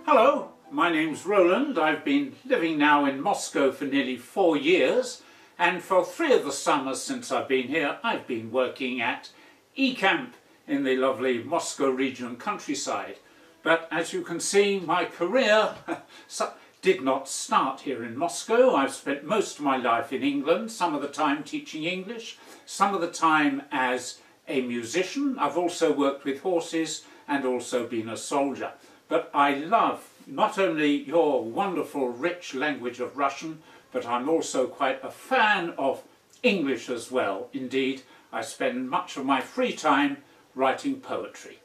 Hello, my name's Roland. I've been living now in Moscow for nearly 4 years, and for 3 of the summers since I've been here I've been working at eCamp in the lovely Moscow region countryside. But as you can see, my career did not start here in Moscow. I've spent most of my life in England, some of the time teaching English, some of the time as a musician. I've also worked with horses and also been a soldier. But I love not only your wonderful, rich language of Russian, but I'm also quite a fan of English as well. Indeed, I spend much of my free time writing poetry.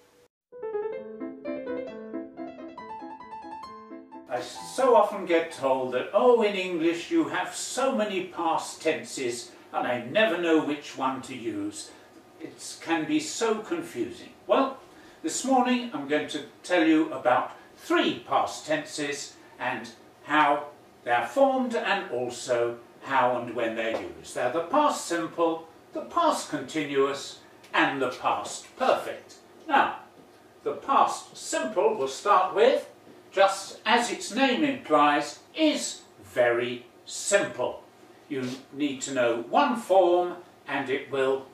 I so often get told that, oh, in English you have so many past tenses and I never know which one to use. It can be so confusing. Well, this morning I'm going to tell you about 3 past tenses and how they're formed and also how and when they're used. They're the past simple, the past continuous and the past perfect. Now, the past simple we'll start with, just as its name implies, is very simple. You need to know one form and it will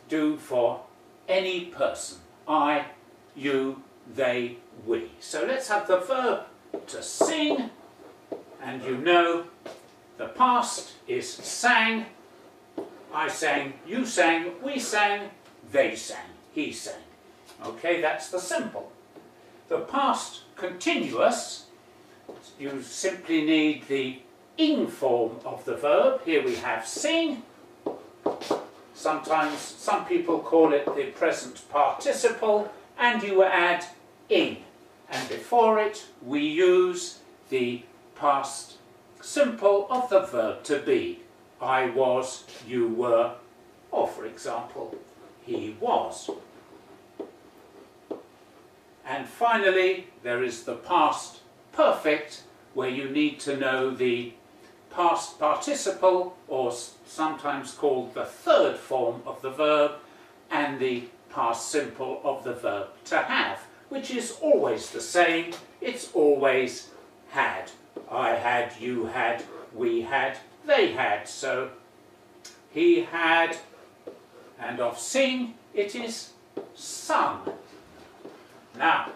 do for any person. I, you, they, we. So let's have the verb to sing, and you know the past is sang. I sang, you sang, we sang, they sang, he sang. Okay, that's the simple. The past continuous, you simply need the ing form of the verb. Here we have sing. Sometimes some people call it the present participle, and you add ing. And before it we use the past simple of the verb to be. I was, you were, or for example, he was. And finally there is the past perfect, where you need to know the past participle, or sometimes called the third form of the verb, and the past simple of the verb to have, which is always the same. It's always had. I had, you had, we had, they had. So he had, and of sing it is sung. Now,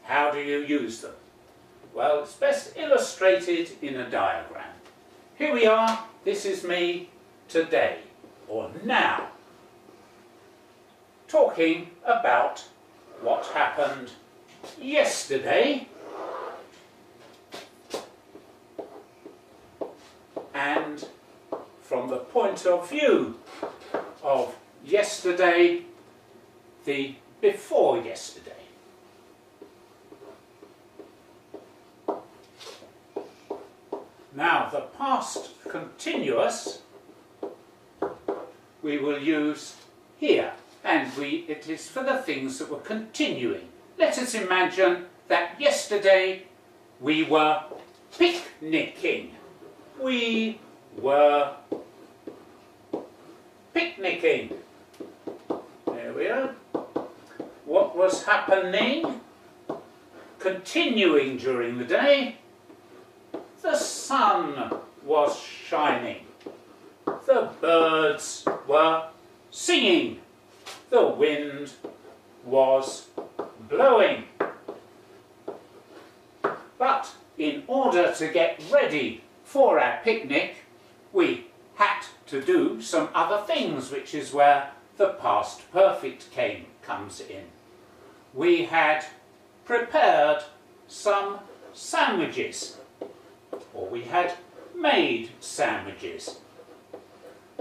how do you use them? Well, it's best illustrated in a diagram. Here we are. This is me today, or now, talking about what happened yesterday and from the point of view of yesterday, the before yesterday. Now, the past continuous we will use here, and it is for the things that were continuing. Let us imagine that yesterday we were picnicking. We were picnicking. There we are. What was happening? Continuing during the day. The sun was shining. The birds were singing. The wind was blowing. But in order to get ready for our picnic, we had to do some other things, which is where the past perfect comes in. We had prepared some sandwiches, or we had made sandwiches.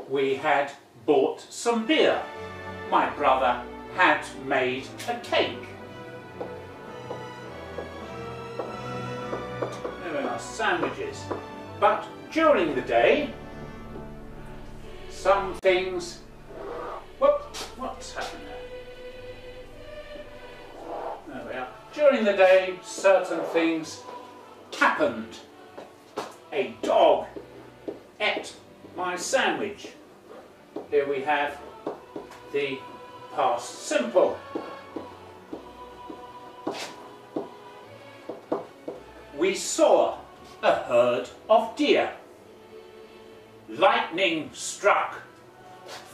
We had bought some beer. My brother had made a cake. There are sandwiches. But during the day, some things... What's happened there? There we are. During the day, certain things happened. A dog ate my sandwich. Here we have the past simple. We saw a herd of deer. Lightning struck,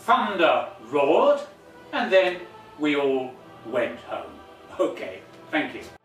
thunder roared, and then we all went home. Okay, thank you.